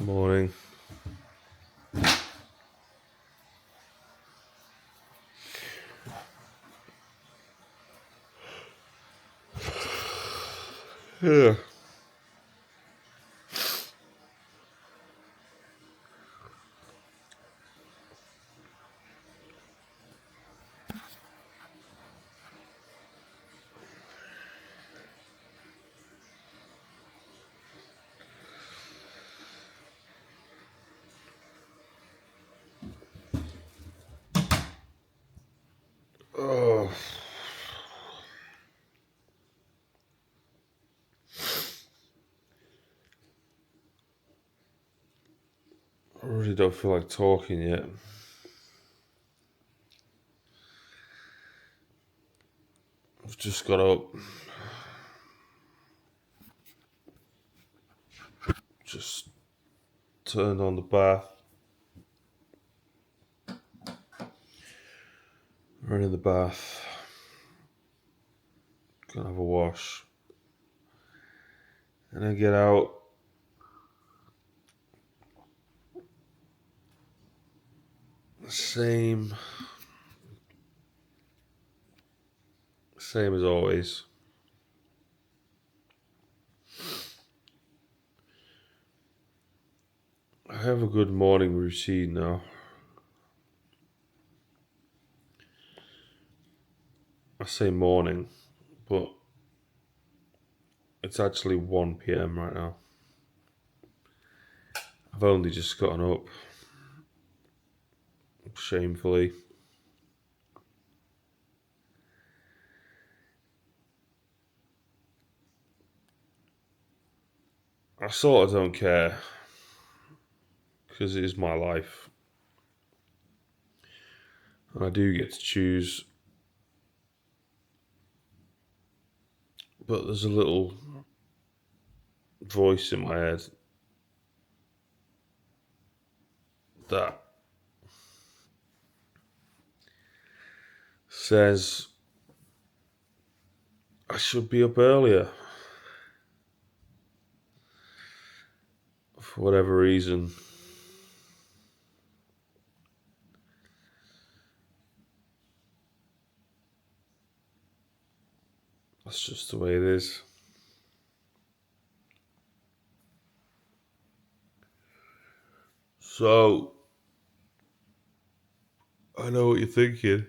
Morning. Yeah. Oh, I really don't feel like talking yet. I've just got up. Just turned on the bath. Run in the bath. Gonna have a wash. And then get out. Same as always. I have a good morning routine now. I say morning, but it's actually 1 p.m. right now. I've only just gotten up. Shamefully. I sort of don't care. Because it is my life. And I do get to choose. But there's a little voice in my head that says I should be up earlier for whatever reason. That's just the way it is. So, I know what you're thinking.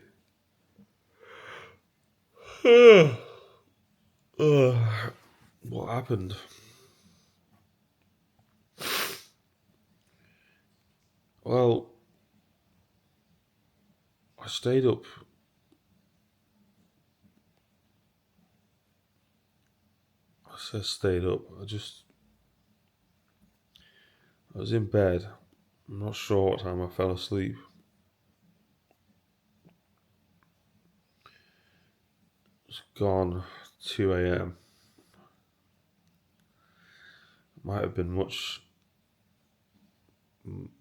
What happened? Well, I stayed up. I said stayed up. I was in bed. I'm not sure what time I fell asleep. It's gone 2 a.m. Might have been much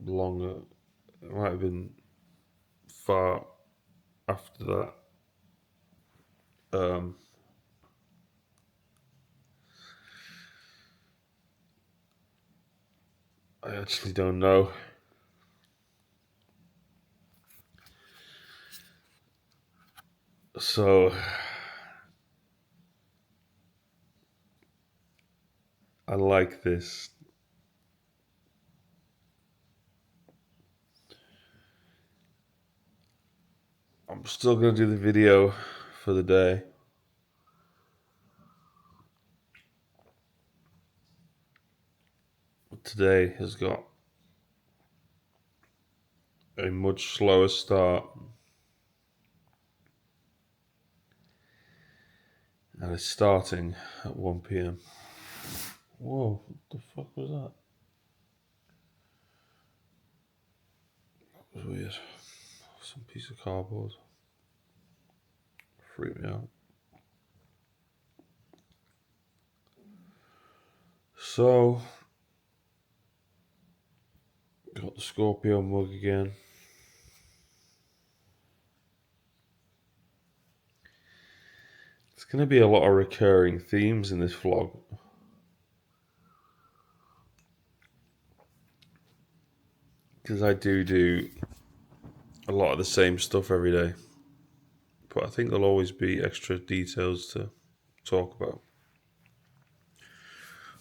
longer. It might have been far after that. I actually don't know. So, I like this. I'm still going to do the video for the day. Today has got a much slower start. And it's starting at 1 p.m. Whoa, what the fuck was that? That was weird. Some piece of cardboard. Freaked me out. So, got the Scorpio mug again. There's going to be a lot of recurring themes in this vlog. because I do a lot of the same stuff every day. But I think there'll always be extra details to talk about.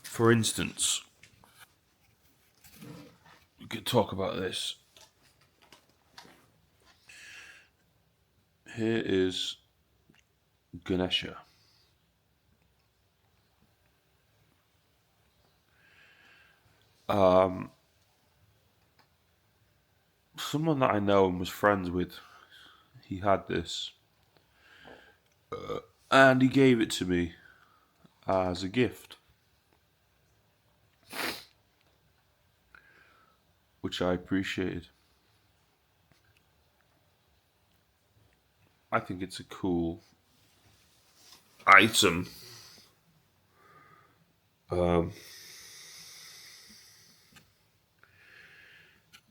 For instance, we could talk about this. Here is Ganesha. Someone that I know and was friends with, he had this, and he gave it to me as a gift, which I appreciated. I think it's a cool item.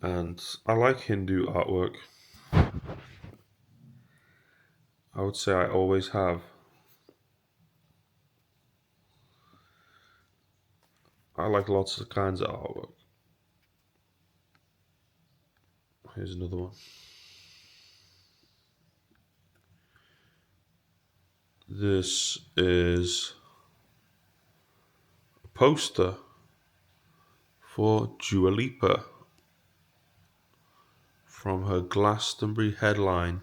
And I like Hindu artwork. I would say I always have. I like lots of kinds of artwork. Here's another one. This is a poster for Dua Lipa from her Glastonbury headline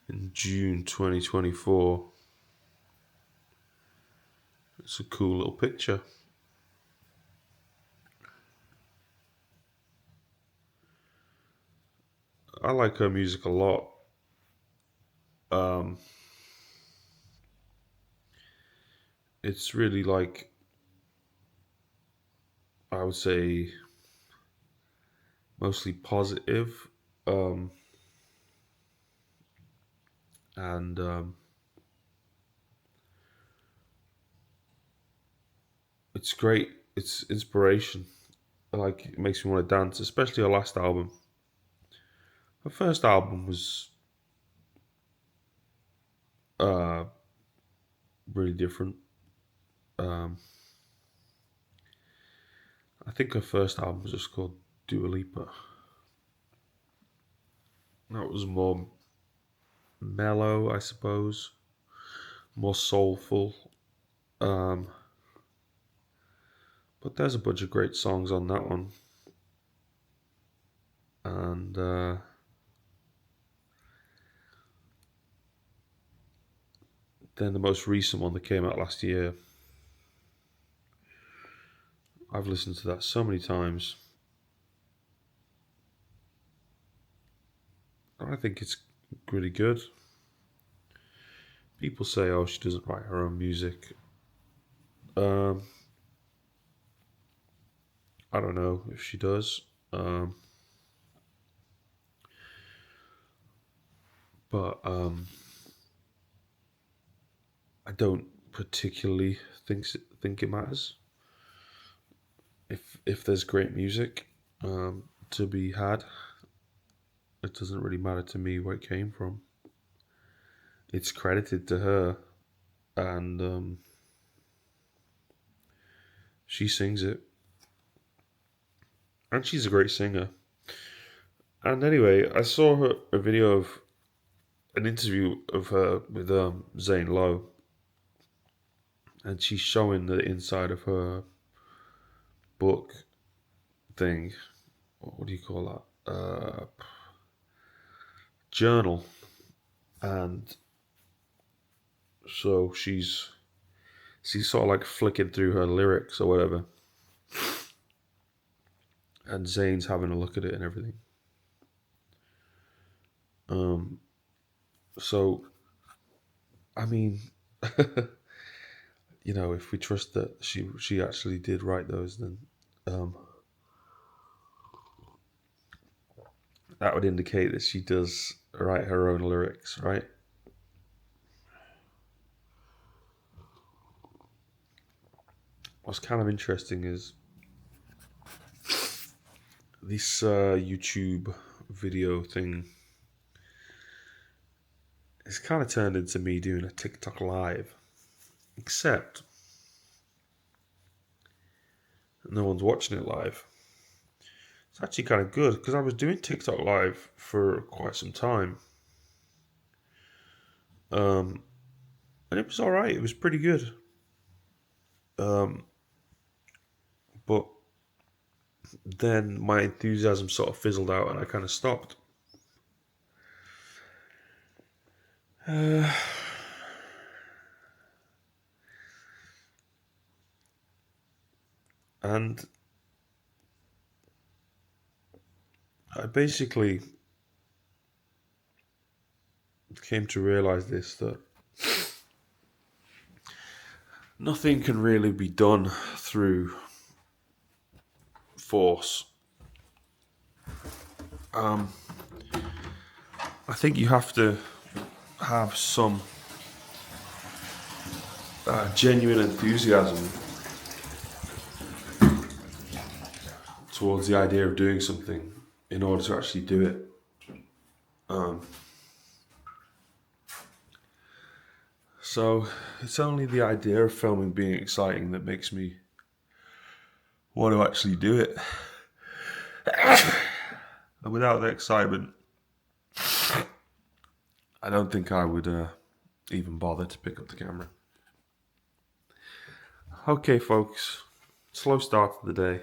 in June 2024. It's a cool little picture. I like her music a lot. It's really like, I would say, mostly positive, and it's great. It's inspiration. Like, it makes me want to dance, especially her last album. Her first album was uh, really different. Um, I think her first album was just called Dua Lipa. That was more mellow, I suppose, more soulful. Um, but there's a bunch of great songs on that one, and then the most recent one that came out last year. I've listened to that so many times. I think it's really good. People say, "Oh, she doesn't write her own music." Um, I don't know if she does, but I don't particularly think it matters. If there's great music to be had, it doesn't really matter to me where it came from. It's credited to her, and she sings it, and she's a great singer. And anyway, I saw a video of an interview of her with Zane Lowe, and she's showing the inside of her book thing. What do you call that? Journal. And so she's sort of like flicking through her lyrics or whatever, and Zane's having a look at it and everything. So I mean, if we trust that she actually did write those, then um, that would indicate that she does write her own lyrics, right? What's kind of interesting is this YouTube video thing. It's kind of turned into me doing a TikTok live, except no one's watching it live. It's actually kind of good because I was doing TikTok live for quite some time. And it was alright, it was pretty good. But then my enthusiasm sort of fizzled out and I kind of stopped. And I basically came to realize this, that nothing can really be done through force. I think you have to have some genuine enthusiasm towards the idea of doing something in order to actually do it. So it's only the idea of filming being exciting that makes me want to actually do it. And without the excitement, I don't think I would even bother to pick up the camera. Okay, folks, slow start to the day,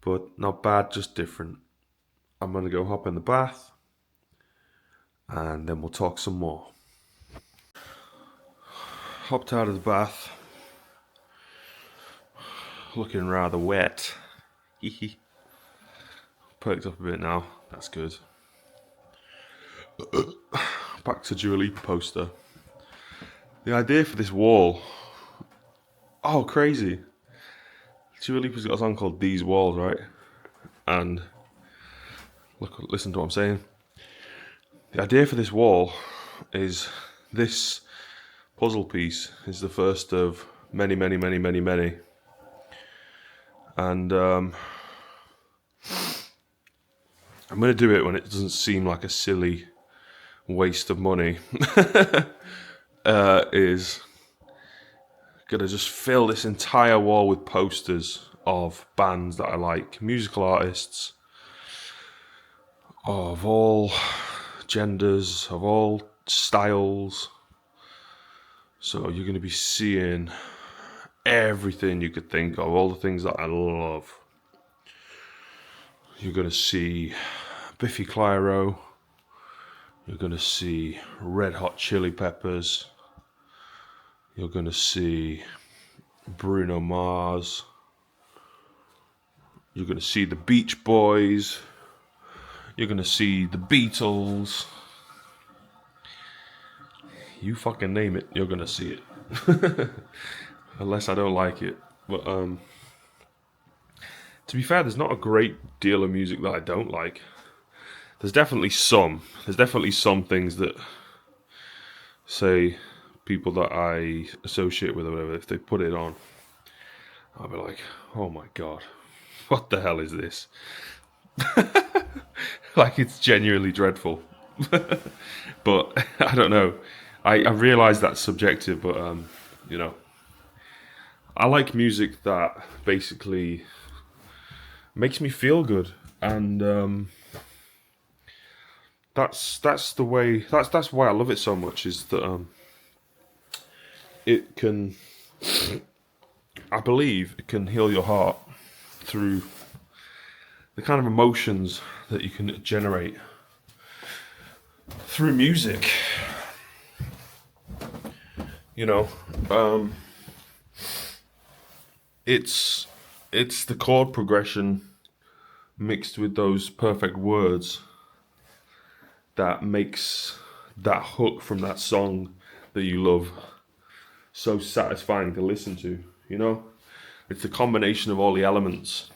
but not bad, just different. I'm gonna go hop in the bath, and then we'll talk some more. Hopped out of the bath, looking rather wet. Perked up a bit now, that's good. Back to Dua Lipa poster. The idea for this wall, oh crazy. Dua Lipa's got a song called These Walls, right? And listen to what I'm saying. The idea for this wall is this puzzle piece is the first of many. And I'm going to do it when it doesn't seem like a silly waste of money. Is going to just fill this entire wall with posters of bands that I like, musical artists of all genders, of all styles. So you're going to be seeing everything you could think of, all the things that I love. You're going to see Biffy Clyro. You're going to see Red Hot Chili Peppers. You're going to see Bruno Mars. You're going to see the Beach Boys. You're going to see the Beatles. You fucking name it, you're going to see it. Unless I don't like it. But to be fair, there's not a great deal of music that I don't like. There's definitely some things that, say, people that I associate with or whatever, if they put it on, I'll be like, oh my god, what the hell is this? Like, it's genuinely dreadful. But I don't know. I realise that's subjective, but you know, I like music that basically makes me feel good, and that's the way. That's why I love it so much. Is that it can, I believe, it can heal your heart through the kind of emotions that you can generate through music. You know, it's the chord progression mixed with those perfect words that makes that hook from that song that you love so satisfying to listen to. You know, it's the combination of all the elements,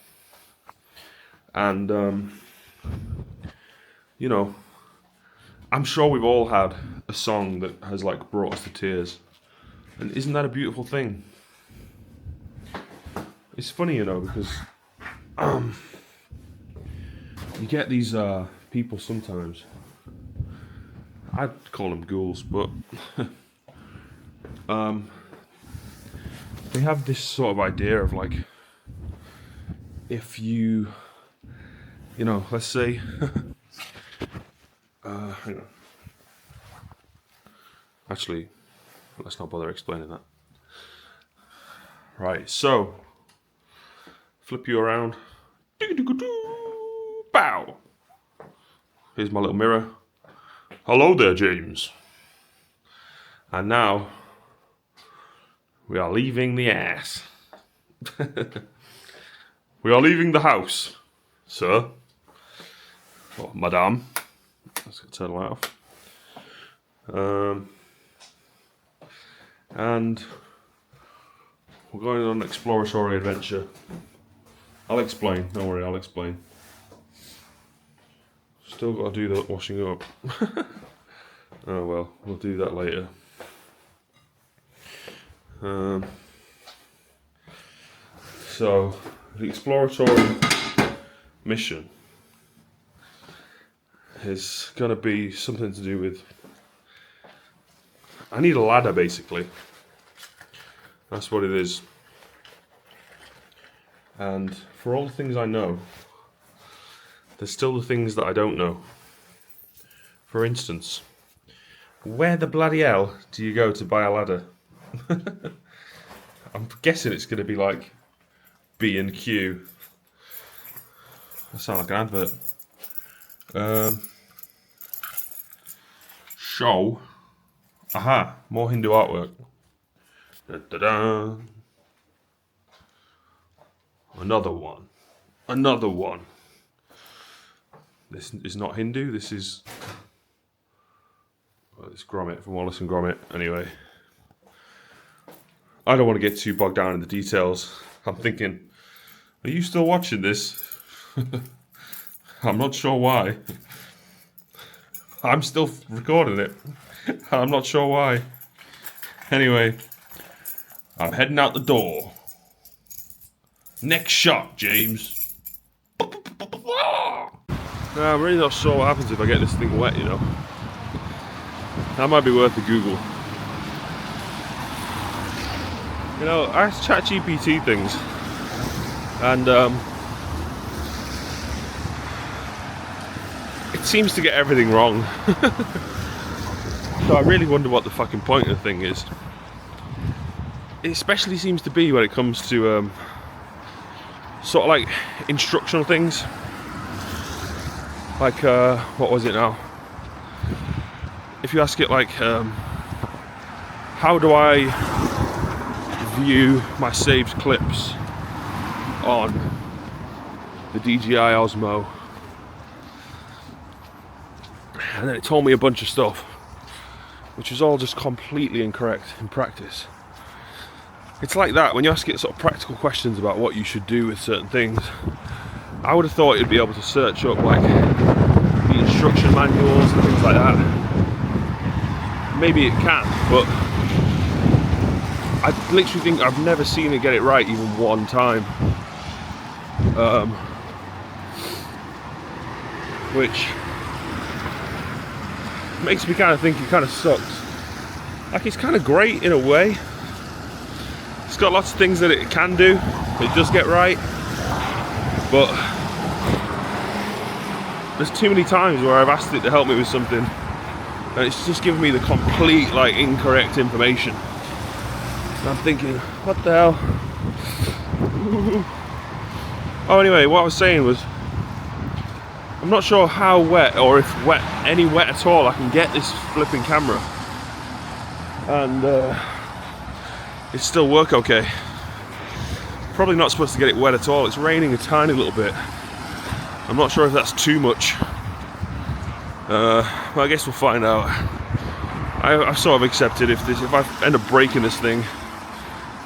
and you know, I'm sure we've all had a song that has like brought us to tears. And isn't that a beautiful thing? It's funny, you know, because you get these people sometimes. I'd call them ghouls, but they have this sort of idea of like, if you you know, let's say, hang on. Actually, let's not bother explaining that. Right, so, flip you around. Bow! Here's my little mirror. Hello there, James. And now, we are leaving the ass. We are leaving the house, sir. Or madame. Let's turn the light off. And we're going on an exploratory adventure. I'll explain, don't worry, I'll explain. Still got to do the washing up. Oh well, we'll do that later. So, the exploratory mission is going to be something to do with... I need a ladder, basically. That's what it is. And for all the things I know, there's still the things that I don't know. For instance, where the bloody hell do you go to buy a ladder? I'm guessing it's going to be like B&Q. That sounds like an advert. Show. Aha, more Hindu artwork. Da-da-da. Another one. Another one. This is not Hindu, this is... Well, it's Gromit from Wallace and Gromit. Anyway. I don't want to get too bogged down in the details. I'm thinking, are you still watching this? I'm not sure why. I'm still recording it. I'm not sure why. Anyway, I'm heading out the door. Next shot, James. I'm really not sure what happens if I get this thing wet, you know. That might be worth a Google. You know, I asked ChatGPT things, and it seems to get everything wrong. So I really wonder what the fucking point of the thing is. It especially seems to be when it comes to sort of like instructional things. Like, what was it now? If you ask it like, how do I view my saved clips on the DJI Osmo? And then it told me a bunch of stuff, which was all just completely incorrect in practice. It's like that, when you ask it sort of practical questions about what you should do with certain things, I would have thought it'd be able to search up like the instruction manuals and things like that. Maybe it can, but I literally think I've never seen it get it right even one time. Which makes me kind of think it kind of sucks. Like, it's kind of great in a way. It's got lots of things that it can do, it does get right, but there's too many times where I've asked it to help me with something and it's just given me the complete, like, incorrect information. And I'm thinking, what the hell? Oh, anyway, what I was saying was, I'm not sure how wet, or if any wet at all, I can get this flipping camera and it still work okay. Probably not supposed to get it wet at all. It's raining a tiny little bit. I'm not sure if that's too much. Well, I guess we'll find out. I've sort of accepted if I end up breaking this thing,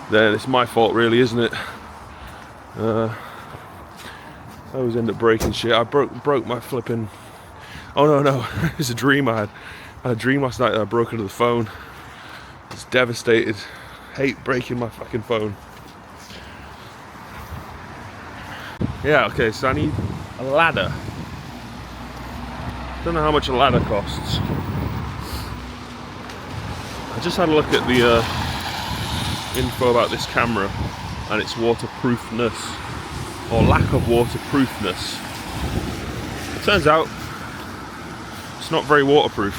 then it's my fault, really, isn't it? I always end up breaking shit. I broke my flipping... Oh no, it's a dream I had. I had a dream last night that I broke into the phone. I was devastated. Hate breaking my fucking phone. Yeah, okay, so I need a ladder. Don't know how much a ladder costs. I just had a look at the info about this camera and its waterproofness, or lack of waterproofness. It turns out it's not very waterproof.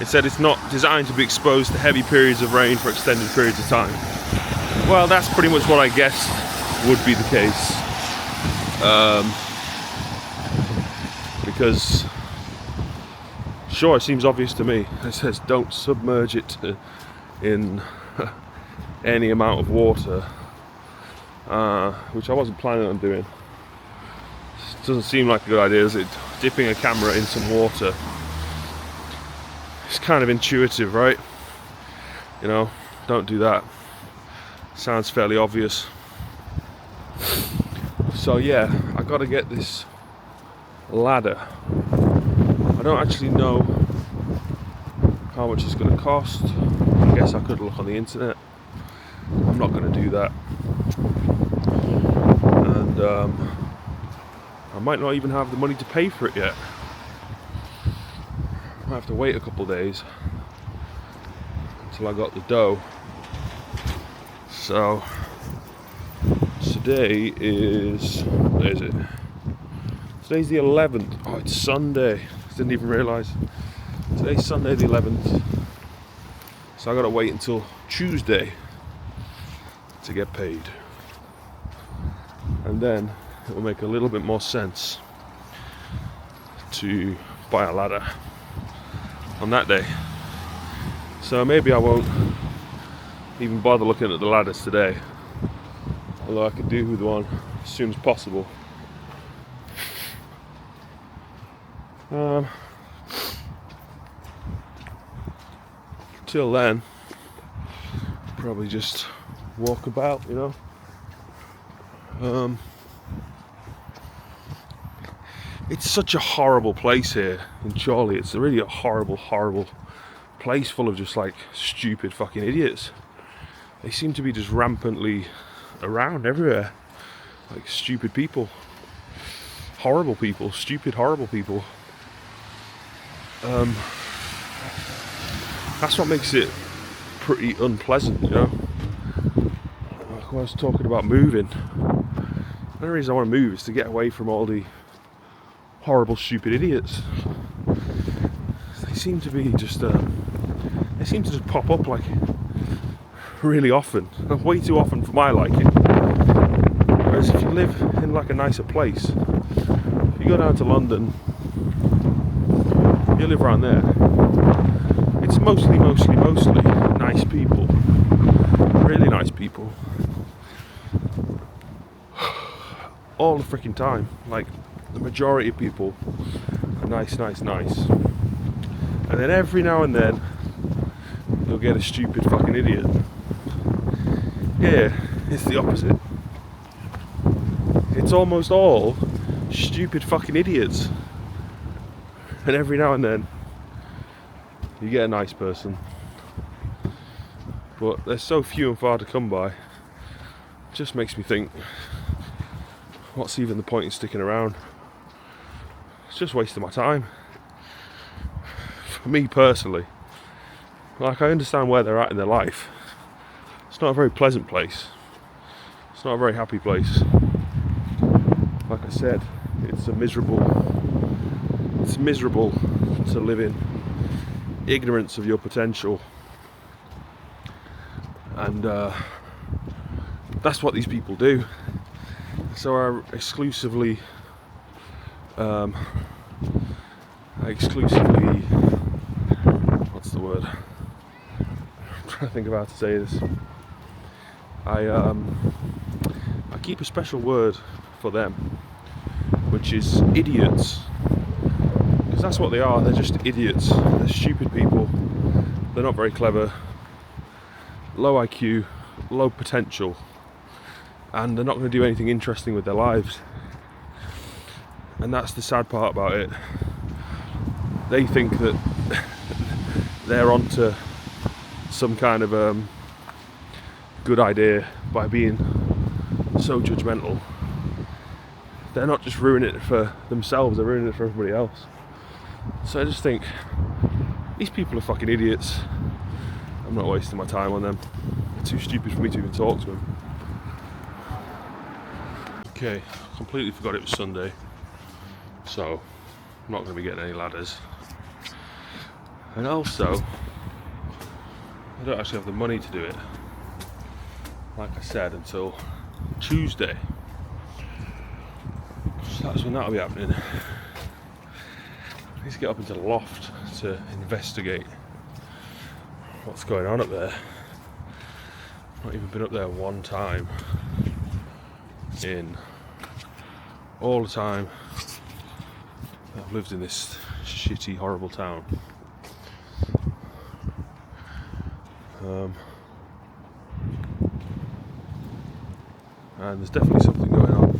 It said it's not designed to be exposed to heavy periods of rain for extended periods of time. Well, that's pretty much what I guessed would be the case. Because, sure, it seems obvious to me. It says don't submerge it in any amount of water, which I wasn't planning on doing. It doesn't seem like a good idea, is it? Dipping a camera in some water. It's kind of intuitive, right? You know, don't do that. Sounds fairly obvious. So yeah, I gotta get this ladder. I don't actually know how much it's gonna cost. I guess I could look on the internet. I'm not gonna do that. And I might not even have the money to pay for it yet. I might have to wait a couple of days until I got the dough. So today is, what is it? Today's the 11th. Oh, it's Sunday. I didn't even realise. Today's Sunday the 11th. So I gotta wait until Tuesday to get paid. And then it will make a little bit more sense to buy a ladder on that day. So maybe I won't even bother looking at the ladders today, although I could do with one as soon as possible. Till then, probably just walk about, you know. It's such a horrible place here in Chorley. It's really a horrible, horrible place full of just like stupid fucking idiots. They seem to be just rampantly around everywhere. Like stupid people. Horrible people. Stupid, horrible people. That's what makes it pretty unpleasant, you know. Like I was talking about moving. The only reason I want to move is to get away from all the horrible, stupid idiots. They seem to be just, they seem to just pop up like really often, way too often for my liking. Whereas if you live in like a nicer place, if you go down to London, you live around there, it's mostly nice people, really nice people, all the freaking time. Like the majority of people are nice. And then every now and then you'll get a stupid fucking idiot. Yeah, it's the opposite. It's almost all stupid fucking idiots. And every now and then you get a nice person. But they're so few and far to come by. It just makes me think, what's even the point in sticking around? It's just wasting my time. For me personally, like I understand where they're at in their life. It's not a very pleasant place. It's not a very happy place. Like I said, it's miserable to live in ignorance of your potential. And that's what these people do. So I exclusively what's the word? I'm trying to think of how to say this. I keep a special word for them, which is idiots, because that's what they are. They're just idiots. They're stupid people. They're not very clever, low IQ, low potential, and they're not going to do anything interesting with their lives. And that's the sad part about it. They think that they're onto some kind of good idea by being so judgmental. They're not just ruining it for themselves, they're ruining it for everybody else. So I just think, these people are fucking idiots. I'm not wasting my time on them. They're too stupid for me to even talk to them. Okay, completely forgot it was Sunday, so I'm not going to be getting any ladders. And also, I don't actually have the money to do it, like I said, until Tuesday. So that's when that'll be happening. I need to get up into the loft to investigate what's going on up there. Not even been up there one time in all the time I've lived in this shitty, horrible town. And there's definitely something going on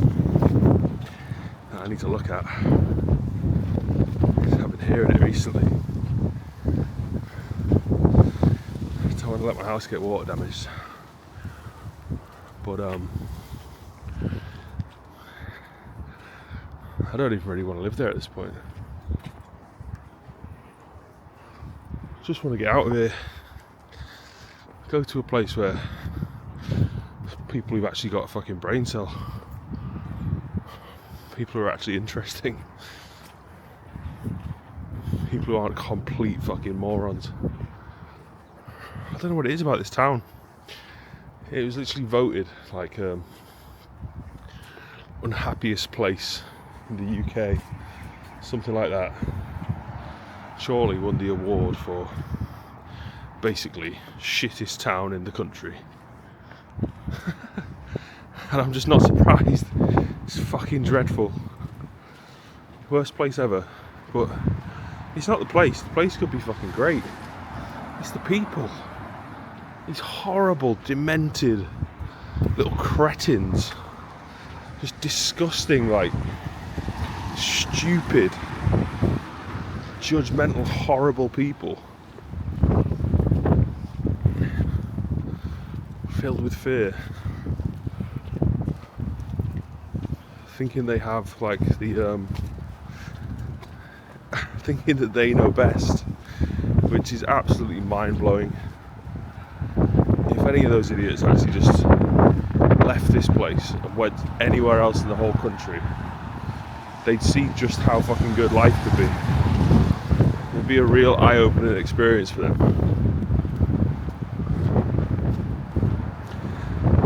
that I need to look at. I've been hearing it recently. I don't want to let my house get water damaged, but I don't even really want to live there at this point. Just want to get out of here, go to a place where people who've actually got a fucking brain cell, people who are actually interesting, people who aren't complete fucking morons. I don't know what it is about this town. It was literally voted like unhappiest place in the UK, something like that. Surely won the award for basically shittest town in the country. And I'm just not surprised. It's fucking dreadful. Worst place ever. But it's not the place. The place could be fucking great. It's the people. These horrible, demented little cretins. Just disgusting, like stupid, judgmental, horrible people. Filled with fear. Thinking they have like the thinking that they know best, which is absolutely mind-blowing. If any of those idiots actually just left this place and went anywhere else in the whole country, they'd see just how fucking good life could be. It'd be a real eye-opening experience for them.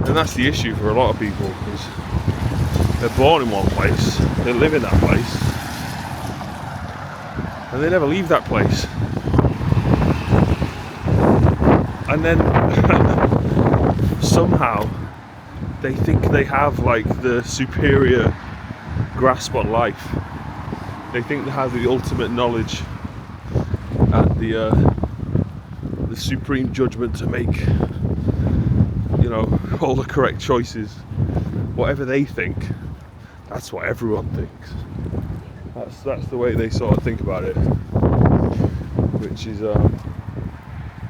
And that's the issue for a lot of people, because they're born in one place, they live in that place, and they never leave that place. And then somehow they think they have like the superior grasp on life. They think they have the ultimate knowledge and the supreme judgment to make, you know, all the correct choices. Whatever they think, that's what everyone thinks. That's the way they sort of think about it, which is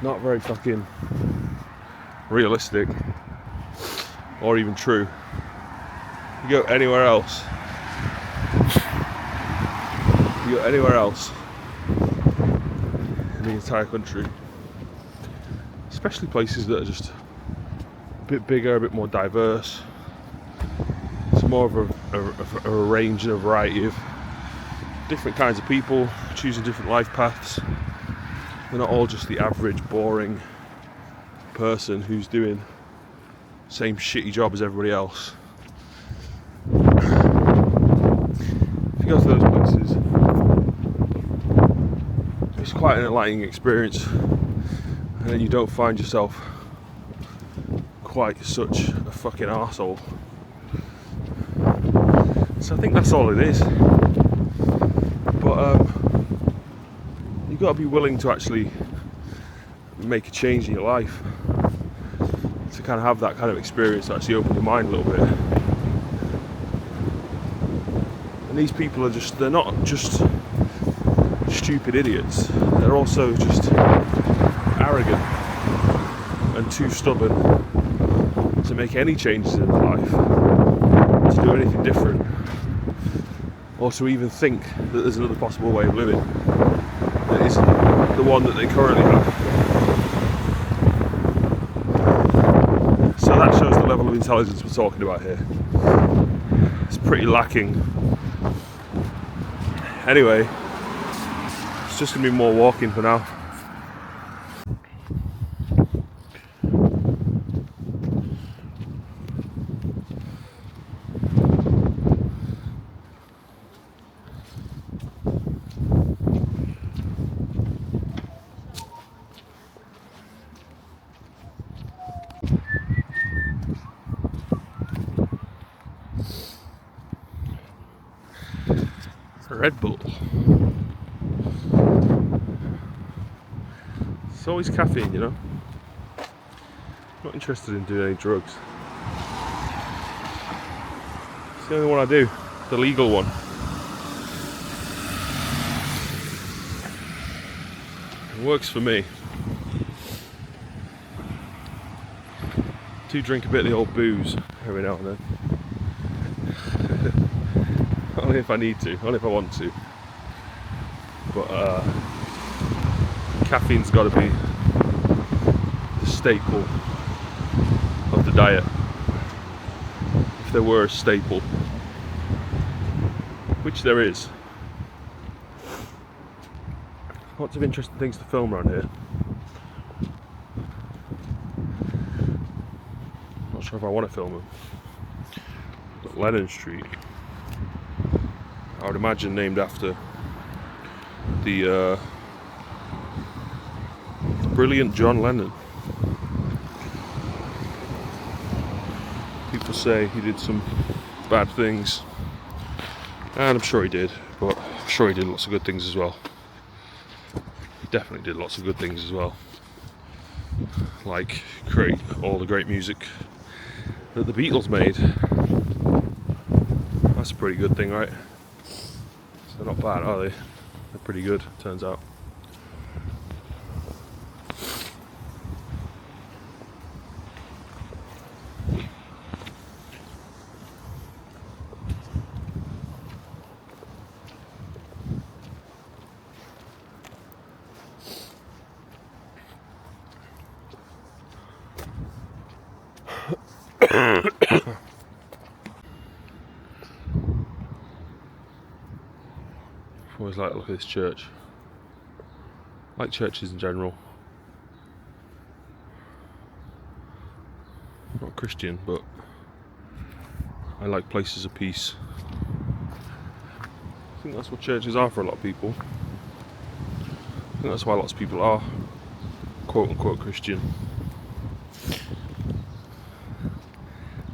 not very fucking realistic or even true. You go anywhere else, in the entire country, especially places that are just a bit bigger, a bit more diverse. It's more of a range and a variety of different kinds of people choosing different life paths. They're not all just the average, boring person who's doing the same shitty job as everybody else. If you go to those places, it's quite an enlightening experience, and then you don't find yourself quite such a fucking arsehole. So I think that's all it is. But you've got to be willing to actually make a change in your life to kind of have that kind of experience, to actually open your mind a little bit. And these people are just, they're not just stupid idiots, they're also just arrogant and too stubborn to make any changes in their life, to do anything different, or to even think that there's another possible way of living that isn't the one that they currently have. So that shows the level of intelligence we're talking about here. pretty lacking. Anyway, it's just gonna be more walking for now. Red Bull. It's always caffeine, you know. Not interested in doing any drugs. It's the only one I do, the legal one. It works for me. Do drink a bit of the old booze every now and then. Only if I need to, only if I want to. But caffeine's got to be the staple of the diet. If there were a staple, which there is. Lots of interesting things to film around here. Not sure if I want to film them. But Lennon Street, I would imagine named after the brilliant John Lennon. People say he did some bad things, and I'm sure he did, but I'm sure he did lots of good things as well. He definitely did lots of good things as well, like create all the great music that the Beatles made. That's a pretty good thing, right? They're not bad, are they? They're pretty good, turns out. I always like to look at this church. I like churches in general. Not Christian, but I like places of peace. I think that's what churches are for a lot of people. I think that's why lots of people are quote unquote Christian.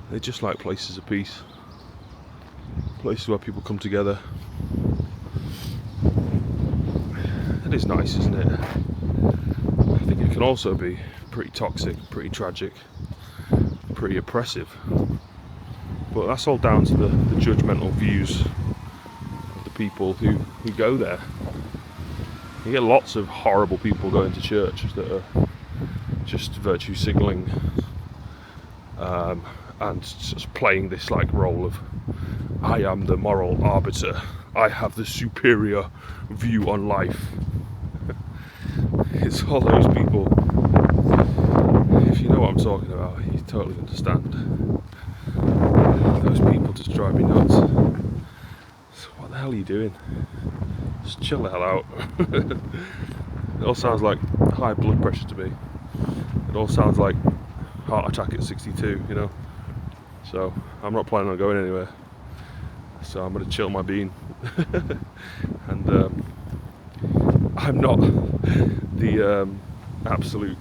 They just like places of peace. Places where people come together. It is nice, isn't it? I think it can also be pretty toxic, pretty tragic, pretty oppressive. But that's all down to the judgmental views of the people who go there. You get lots of horrible people going to church that are just virtue signalling and just playing this like role of I am the moral arbiter, I have the superior view on life. It's all those people. If you know what I'm talking about, you totally understand. Those people just drive me nuts. So what the hell are you doing? Just chill the hell out. It all sounds like high blood pressure to me. It all sounds like heart attack at 62, you know. So I'm not planning on going anywhere. So I'm gonna chill my bean. And I'm not the absolute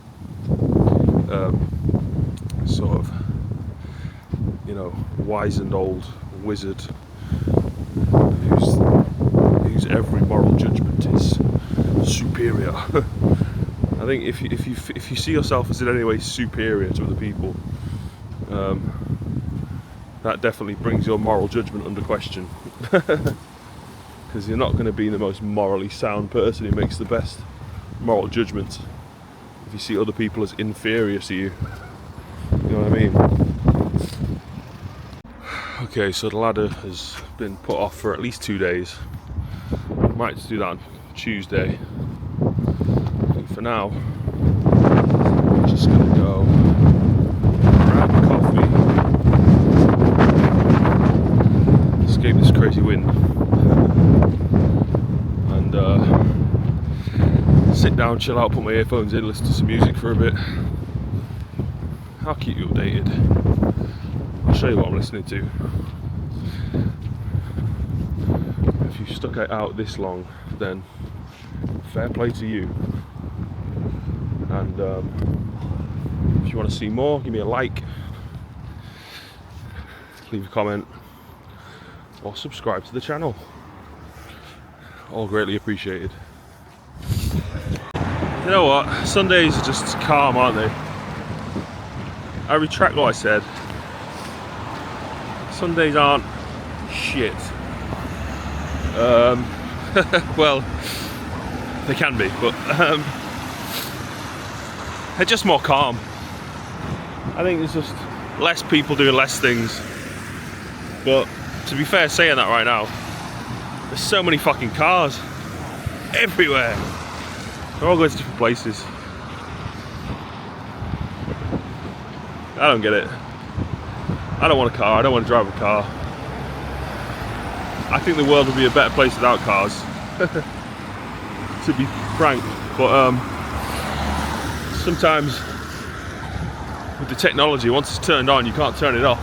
sort of, you know, wizened old wizard whose every moral judgment is superior. I think if you see yourself as in any way superior to other people, that definitely brings your moral judgment under question. Because you're not going to be the most morally sound person who makes the best moral judgments if you see other people as inferior to you. You know what I mean? Okay, so the ladder has been put off for at least 2 days. I might do that on Tuesday. I think for now, I'm just going to go grab a coffee, escape this crazy wind and sit down, chill out, put my earphones in, listen to some music for a bit. I'll keep you updated. I'll show you what I'm listening to. If you stuck it out this long, then fair play to you. And if you want to see more, give me a like, leave a comment, or subscribe to the channel. All greatly appreciated. You know what? Sundays are just calm, aren't they? I retract what I said. Sundays aren't shit. Well, they can be, but they're just more calm. I think there's just less people doing less things. But to be fair, saying that right now, there's so many fucking cars everywhere. They're all going to different places. I don't get it. I don't want a car. I don't want to drive a car. I think the world would be a better place without cars, to be frank. But sometimes with the technology, once it's turned on, you can't turn it off.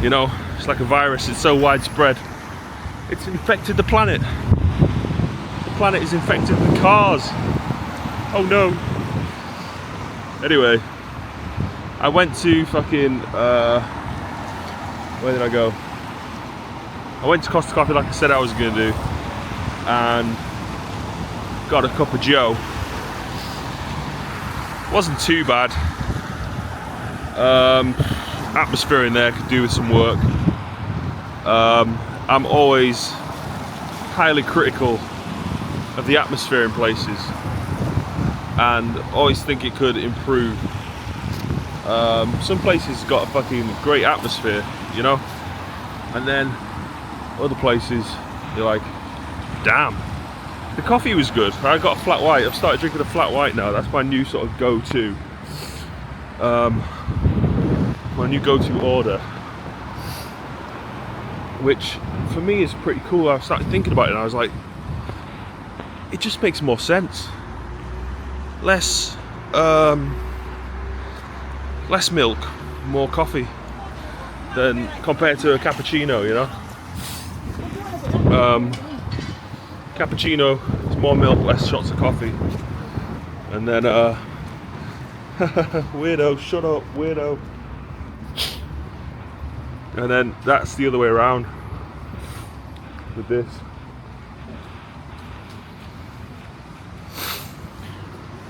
You know, it's like a virus. It's so widespread. It's infected the planet. The planet is infected with cars. Oh no. Anyway, I went to fucking, where did I go? I went to Costa Coffee like I said I was going to do, and got a cup of Joe. Wasn't too bad. Atmosphere in there could do with some work. I'm always highly critical of the atmosphere in places, and always think it could improve. Some places got a fucking great atmosphere, you know, and then other places you're like, damn. The coffee was good. I got a flat white. I've started drinking a flat white now. That's my new sort of go-to. My new go-to order, which for me is pretty cool. I started thinking about it and I was like, it just makes more sense. Less milk, more coffee than compared to a cappuccino, you know. Cappuccino is more milk, less shots of coffee. And then weirdo, shut up, weirdo. And then that's the other way around with this.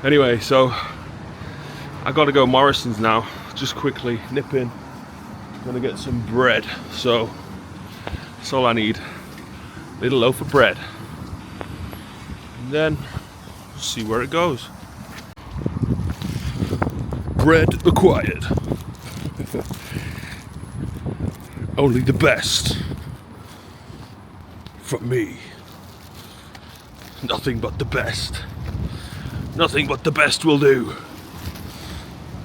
Anyway, so I gotta go Morrison's now. Just quickly nip in. Gonna get some bread. So that's all I need. A little loaf of bread. And then see where it goes. Bread acquired. Only the best from me. Nothing but the best. Nothing but the best will do.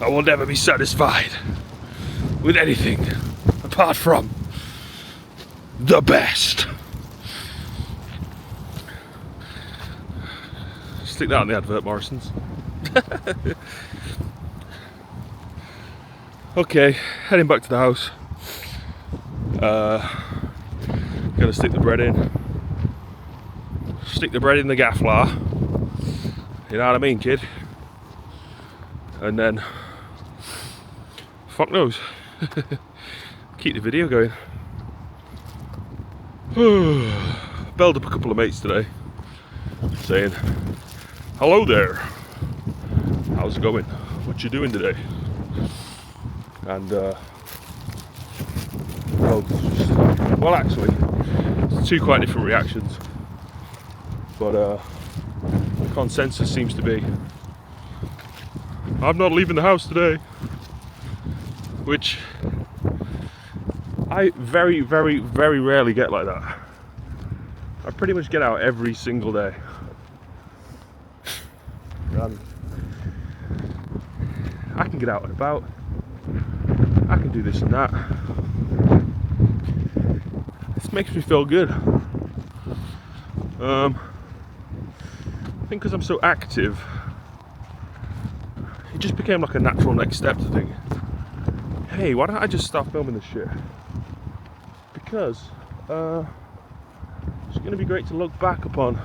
I will never be satisfied with anything apart from the best. Stick that on the advert, Morrison's. Okay, heading back to the house. Gonna stick the bread in. Stick the bread in the gaff flour. You know what I mean, kid? And then, fuck knows. Keep the video going. Belled up a couple of mates today, saying, hello there. How's it going? What you doing today? And well, actually, it's two quite different reactions, but the consensus seems to be, I'm not leaving the house today, which I very, very, very rarely get like that. I pretty much get out every single day. I can get out and about. I can do this and that. It's makes me feel good. I think because I'm so active, it just became like a natural next step to think, hey, why don't I just start filming this shit? Because it's going to be great to look back upon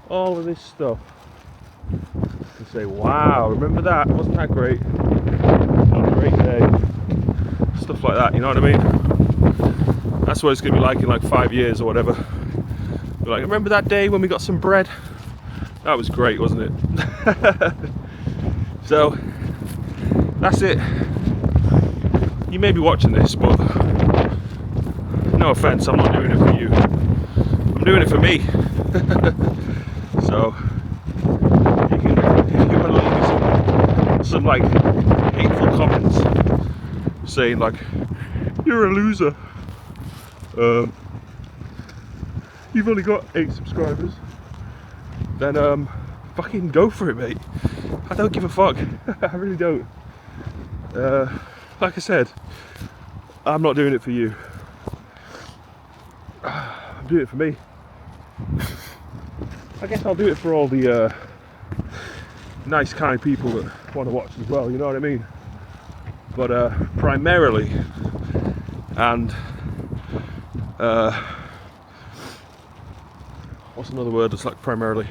all of this stuff and say, wow, remember that? Wasn't that great? What a great day. Stuff like that, you know what I mean? That's what it's going to be like in like 5 years or whatever. Be like, remember that day when we got some bread? That was great, wasn't it? So, that's it. You may be watching this, but no offense, I'm not doing it for you. I'm doing it for me. So, if you want to leave me some like hateful comments saying like, you're a loser. You've only got 8 subscribers. Then fucking go for it, mate. I don't give a fuck. I really don't. Like I said, I'm not doing it for you. I'm doing it for me. I guess I'll do it for all the nice, kind people that want to watch as well, you know what I mean? But primarily, and what's another word that's like primarily?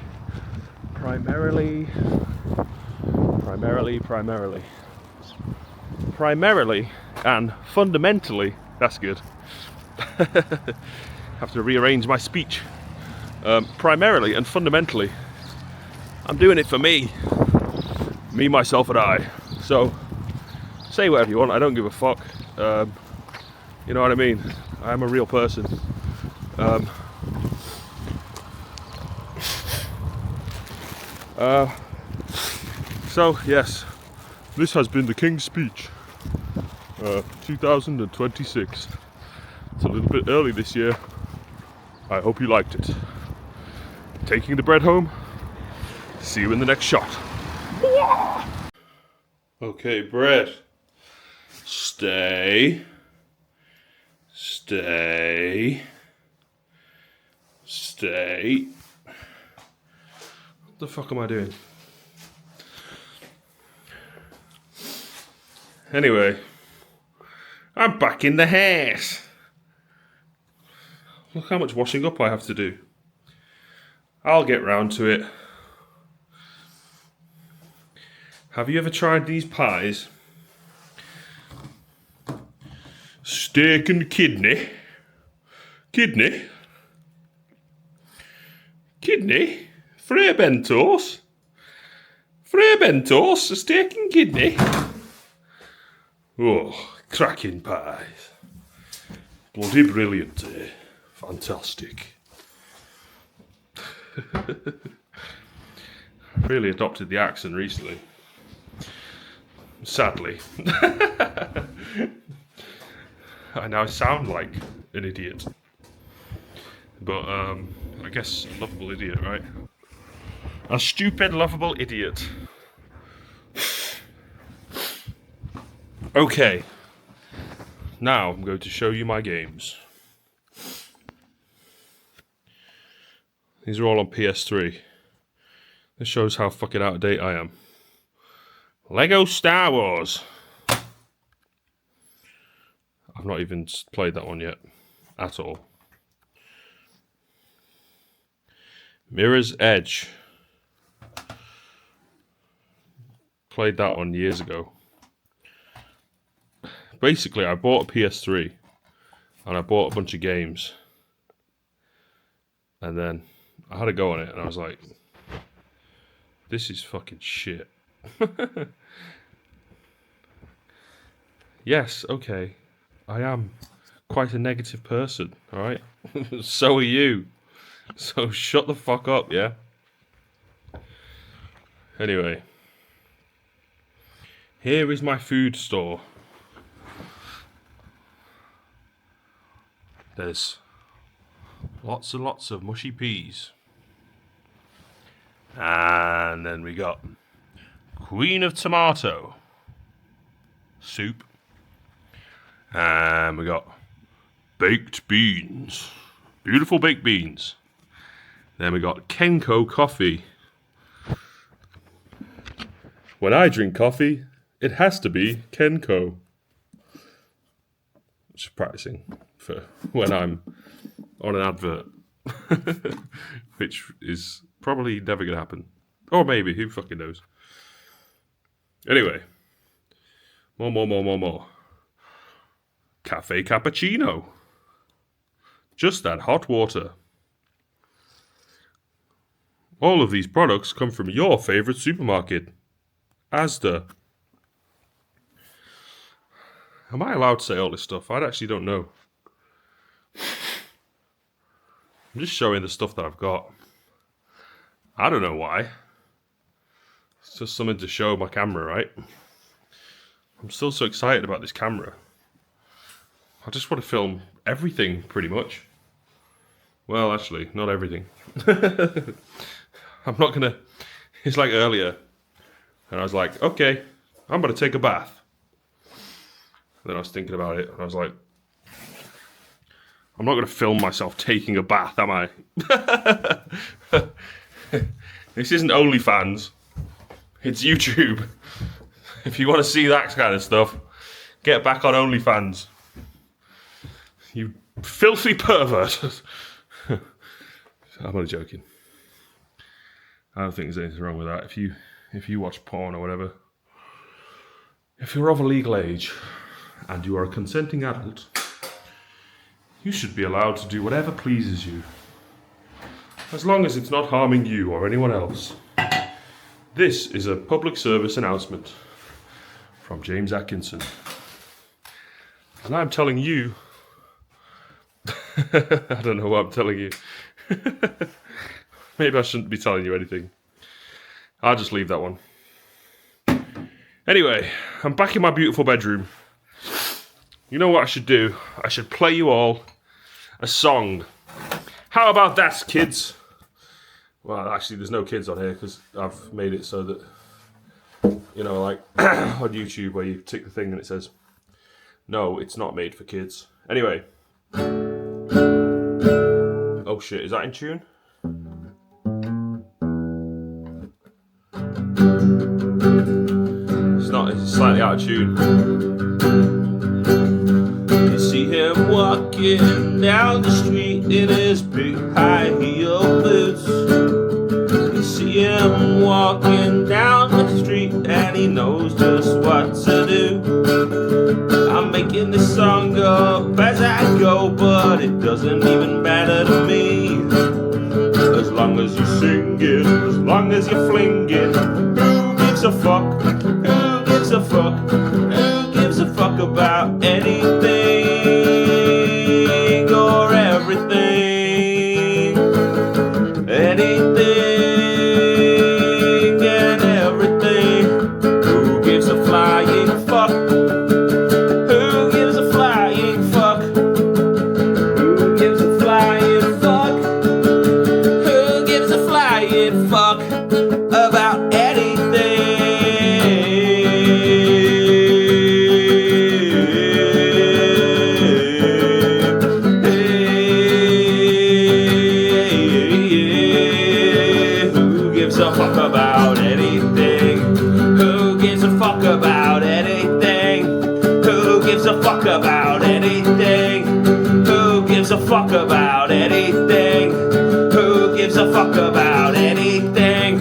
Primarily, and fundamentally, that's good. Have to rearrange my speech. Primarily and fundamentally, I'm doing it for me. Me, myself, and I. So, say whatever you want, I don't give a fuck. You know what I mean? I'm a real person. So, yes, this has been the King's Speech, 2026. It's a little bit early this year. I hope you liked it. Taking the bread home. See you in the next shot. Okay, bread. Stay. Stay. Stay. What the fuck am I doing? Anyway, I'm back in the house. Look how much washing up I have to do. I'll get round to it. Have you ever tried these pies? Steak and kidney. Kidney? Kidney? Frey bentos? Frey bentos? A steak and kidney? Oh, cracking pies. Bloody brilliant, eh? Fantastic. Really adopted the accent recently. Sadly. I now sound like an idiot. But, I guess a lovable idiot, right? A stupid, lovable idiot. Okay. Now I'm going to show you my games. These are all on PS3. This shows how fucking out of date I am. Lego Star Wars. I've not even played that one yet. At all. Mirror's Edge. Played that one years ago. Basically, I bought a PS3. And I bought a bunch of games. And then I had a go on it and I was like, this is fucking shit. Yes, okay. I am quite a negative person, alright? So are you. So shut the fuck up, yeah? Anyway. Here is my food store. There's lots and lots of mushy peas. And then we got Queen of Tomato soup. And we got baked beans. Beautiful baked beans. Then we got Kenco coffee. When I drink coffee, it has to be Kenco. Just practicing for when I'm on an advert. Which is probably never going to happen. Or maybe, who fucking knows. Anyway. More. Cafe cappuccino. Just add hot water. All of these products come from your favourite supermarket, Asda. Am I allowed to say all this stuff? I actually don't know. I'm just showing the stuff that I've got. I don't know why. It's just something to show my camera, right? I'm still so excited about this camera. I just want to film everything, pretty much. Well, actually, not everything. I'm not gonna... It's like earlier. And I was like, okay, I'm gonna take a bath. Then I was thinking about it, and I was like, I'm not gonna film myself taking a bath, am I? This isn't OnlyFans. It's YouTube. If you want to see that kind of stuff, get back on OnlyFans. You filthy pervert. I'm only joking. I don't think there's anything wrong with that. If you watch porn or whatever, if you're of a legal age and you are a consenting adult, you should be allowed to do whatever pleases you, as long as it's not harming you or anyone else. This is a public service announcement from James Atkinson. And I'm telling you... I don't know what I'm telling you. Maybe I shouldn't be telling you anything. I'll just leave that one. Anyway, I'm back in my beautiful bedroom. You know what I should do? I should play you all a song. How about that, kids? Well, actually, there's no kids on here because I've made it so that, you know, like on YouTube where you tick the thing and it says, no, it's not made for kids. Anyway. Oh shit, is that in tune? It's not, it's slightly out of tune. You see him walking down the street in his big high heel boots. You see him walking down the street and he knows just what to do. I'm making this song up as I go, but it doesn't even matter to me. As long as you sing it, as long as you're flinging, who gives a fuck? Who gives a fuck? Who gives a fuck about anything or everything? Anything and everything. Who gives a flying fuck? Who gives a flying fuck? Who gives a flying fuck? Who gives a flying fuck about anything? Who gives a fuck about anything? Who gives a fuck about anything? Who gives a fuck about anything? Who gives a fuck about anything? Who gives a fuck about anything?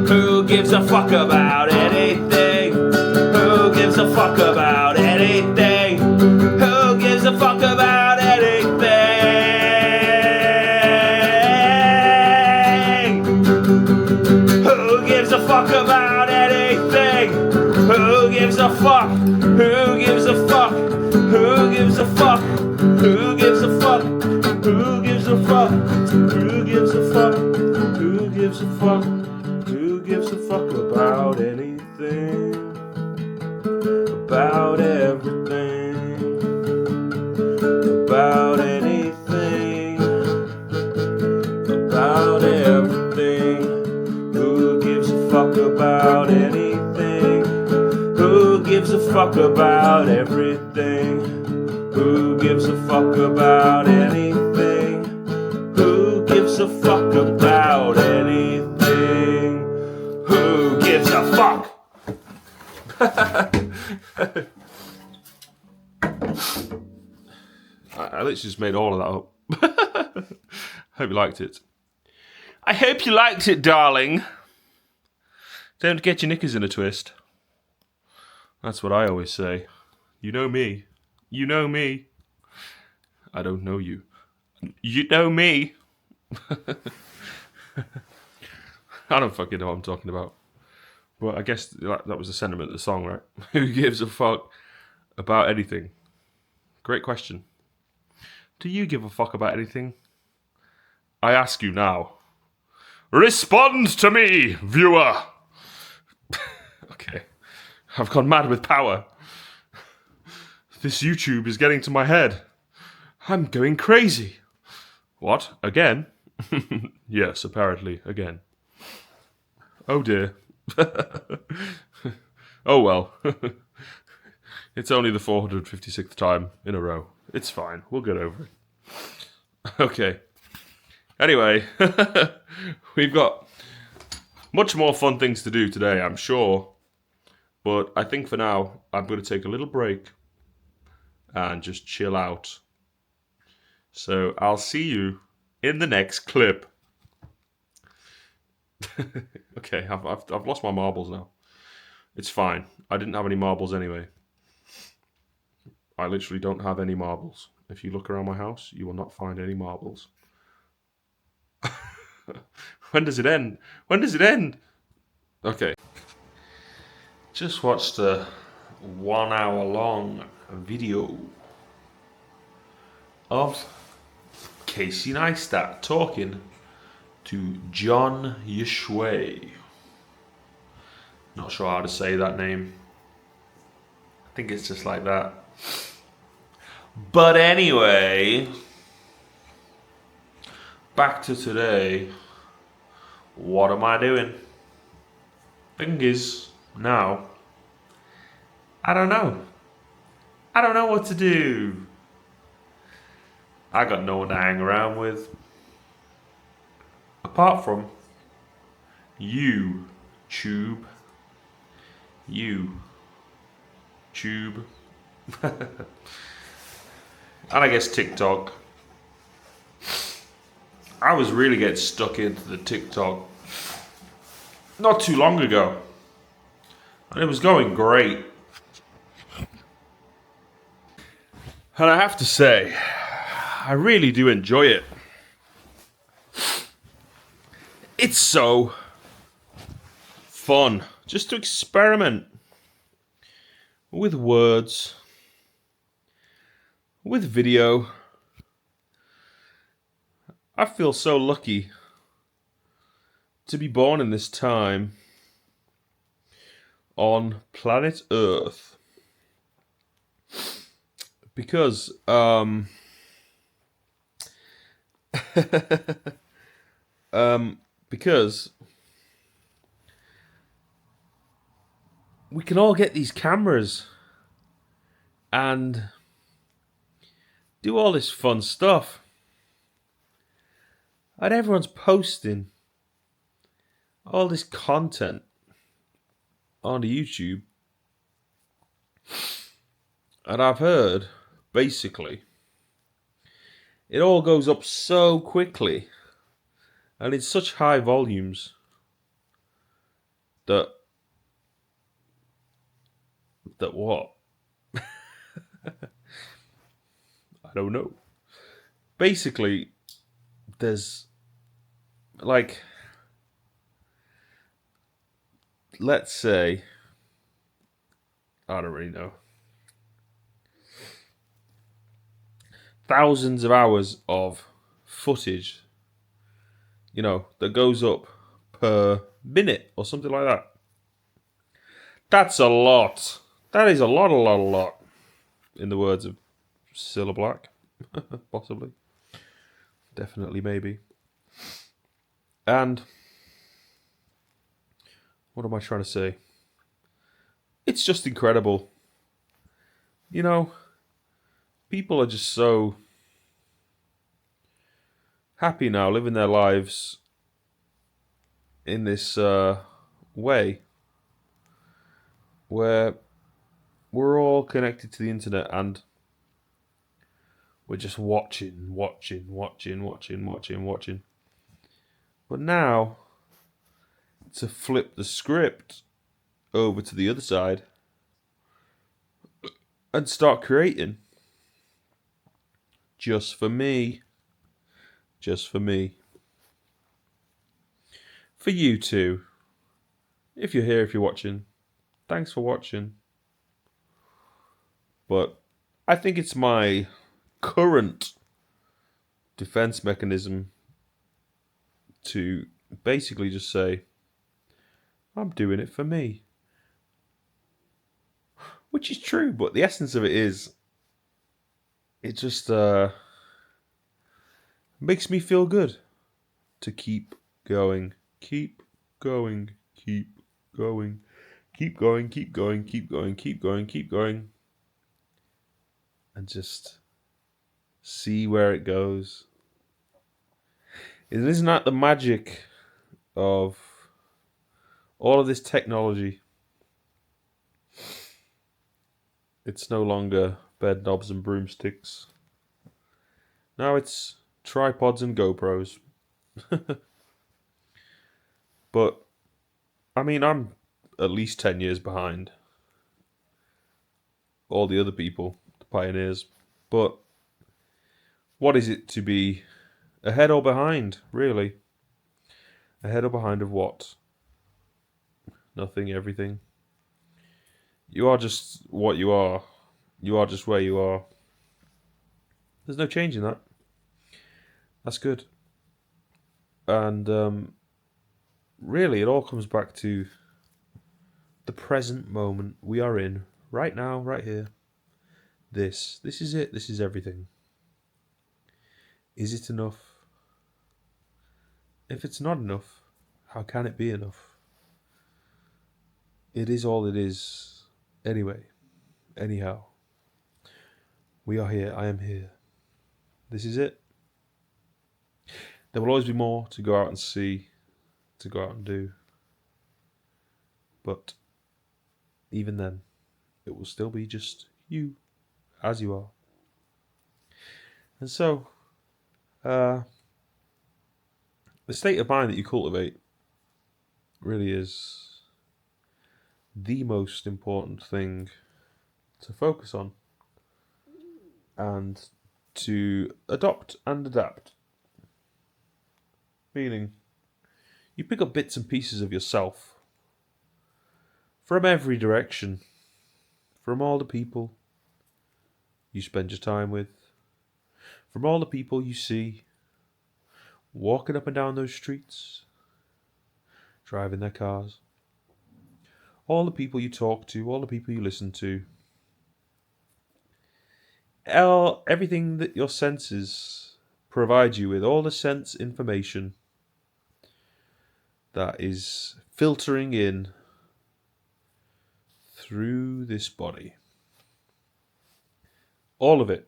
Who gives a fuck about anything? Who gives a fuck about anything? Who gives a fuck about anything? Who gives a fuck about anything? Who gives a fuck? Who gives a fuck? Who gives a fuck? Who gives a fuck? Who gives a fuck? Who gives a fuck? Who gives a fuck? Who gives a fuck about anything? About everything? About anything? About everything? Who gives a fuck about anything? Who gives a fuck about everything? Who gives a fuck about anything? Who gives a fuck about anything? Who gives a fuck? I literally just made all of that up. Hope you liked it. I hope you liked it, darling. Don't get your knickers in a twist. That's what I always say. You know me. You know me. I don't know you. You know me. I don't fucking know what I'm talking about. But I guess that was the sentiment of the song, right? Who gives a fuck about anything? Great question. Do you give a fuck about anything? I ask you now. Respond to me, viewer! Okay. I've gone mad with power. This YouTube is getting to my head. I'm going crazy. What? Again? Yes, apparently, again. Oh dear. Oh well. It's only the 456th time in a row. It's fine. We'll get over it. Okay. Anyway, we've got much more fun things to do today, I'm sure. But I think for now, I'm going to take a little break and just chill out. So I'll see you in the next clip. Okay, I've lost my marbles now. It's fine. I didn't have any marbles anyway. I literally don't have any marbles. If you look around my house, you will not find any marbles. When does it end? When does it end? Okay. Just watched a 1 hour long video of Casey Neistat talking to John Yeshua. Not sure how to say that name. I think it's just like that. But anyway, back to today. What am I doing? Thing is, now, I don't know. I don't know what to do. I got no one to hang around with. Apart from YouTube. YouTube. And I guess TikTok. I was really getting stuck into the TikTok not too long ago. And it was going great. And I have to say, I really do enjoy it. It's so fun just to experiment with words, with video. I feel so lucky to be born in this time on planet Earth. Because, because we can all get these cameras and do all this fun stuff. And everyone's posting all this content on YouTube. And I've heard, basically, it all goes up so quickly and in such high volumes that what? I don't know. Basically, there's like, let's say, I don't really know, thousands of hours of footage, you know, that goes up per minute or something like that. That's a lot. That is a lot. In the words of Cilla Black. Possibly. Definitely, maybe. And what am I trying to say? It's just incredible. You know, people are just so happy now, living their lives in this way where we're all connected to the internet and we're just watching. But now, to flip the script over to the other side and start creating just for me. For you too. If you're here, if you're watching, thanks for watching. But I think it's my current defense mechanism to basically just say, I'm doing it for me. Which is true, but the essence of it is, it just makes me feel good to keep going, keep going, and just see where it goes. Isn't that the magic of all of this technology? It's no longer bed knobs and broomsticks. Now it's tripods and GoPros. But, I mean, I'm at least 10 years behind all the other people, the pioneers. But what is it to be ahead or behind, really? Ahead or behind of what? Nothing, everything. You are just what you are. You are just where you are. There's no change in that. That's good. And really, it all comes back to the present moment we are in, right now, right here. This is it. This is everything. Is it enough? If it's not enough, how can it be enough? It is all it is. Anyway, anyhow, we are here. I am here. This is it. There will always be more to go out and see, to go out and do. But even then, it will still be just you, as you are. And so, the state of mind that you cultivate really is the most important thing to focus on and to adopt and adapt. Meaning, you pick up bits and pieces of yourself from every direction, from all the people you spend your time with, from all the people you see walking up and down those streets, driving their cars, all the people you talk to, all the people you listen to, everything that your senses provide you with, all the sense information that is filtering in through this body. All of it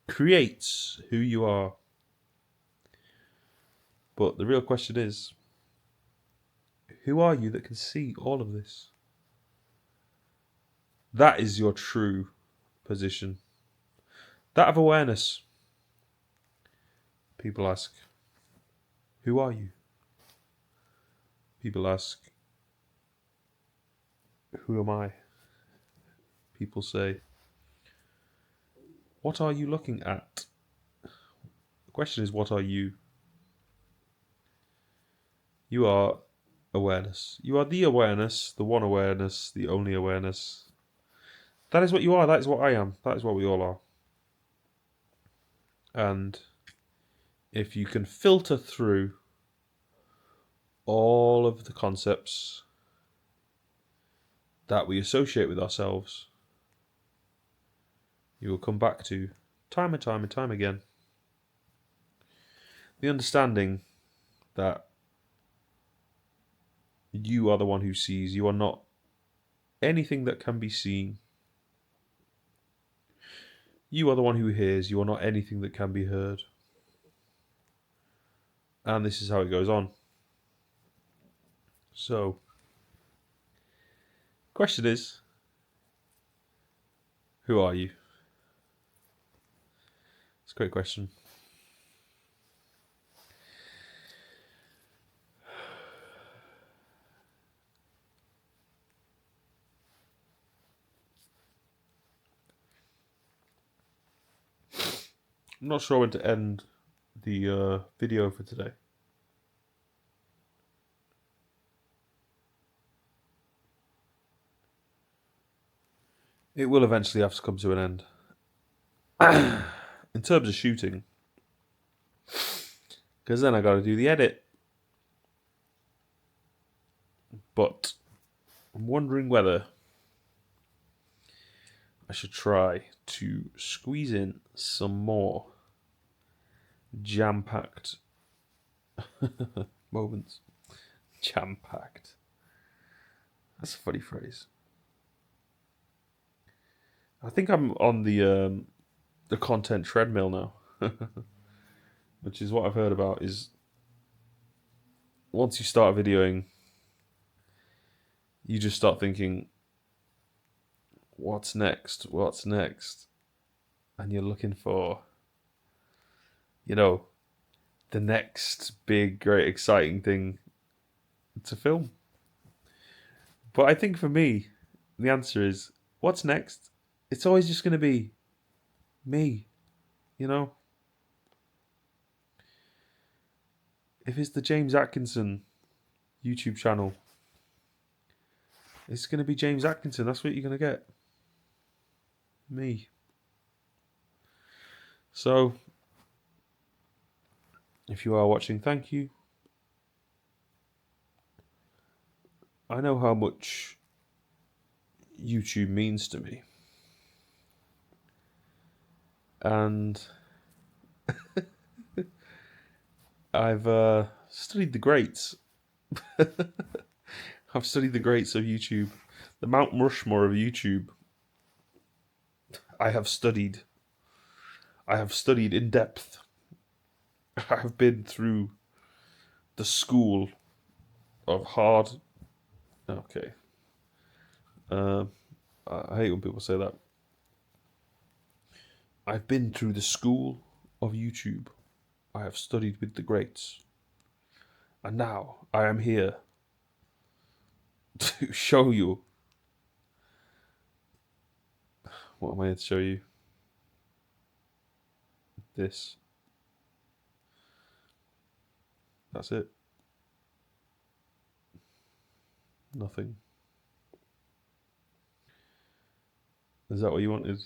creates who you are. But the real question is, who are you that can see all of this? That is your true position. That of awareness. People ask, who are you? People ask, who am I? People say, what are you looking at? The question is, what are you? You are awareness. You are the awareness, the one awareness, the only awareness. That is what you are. That is what I am. That is what we all are. And if you can filter through all of the concepts that we associate with ourselves, you will come back to time and time and time again the understanding that you are the one who sees. You are not anything that can be seen. You are the one who hears, you are not anything that can be heard. And this is how it goes on. So, question is, who are you? It's a great question. I'm not sure when to end the video for today. It will eventually have to come to an end. In terms of shooting, because then I got to do the edit. But I'm wondering whether I should try to squeeze in some more jam-packed moments. Jam-packed. That's a funny phrase. I think I'm on the content treadmill now, which is what I've heard about. Is once you start videoing, you just start thinking, "What's next? What's next?" And you're looking for, the next big, great, exciting thing to film. But I think for me, the answer is, what's next? It's always just going to be me, you know? If it's the James Atkinson YouTube channel, it's going to be James Atkinson. That's what you're going to get. Me. So, if you are watching, thank you. I know how much YouTube means to me. And I've studied the greats. I've studied the greats of YouTube. The Mount Rushmore of YouTube. I have studied in depth. I have been through the school of hard. Okay. I hate when people say that. I've been through the school of YouTube. I have studied with the greats. And now I am here to show you. What am I here to show you? This. That's it. Nothing. Is that what you wanted?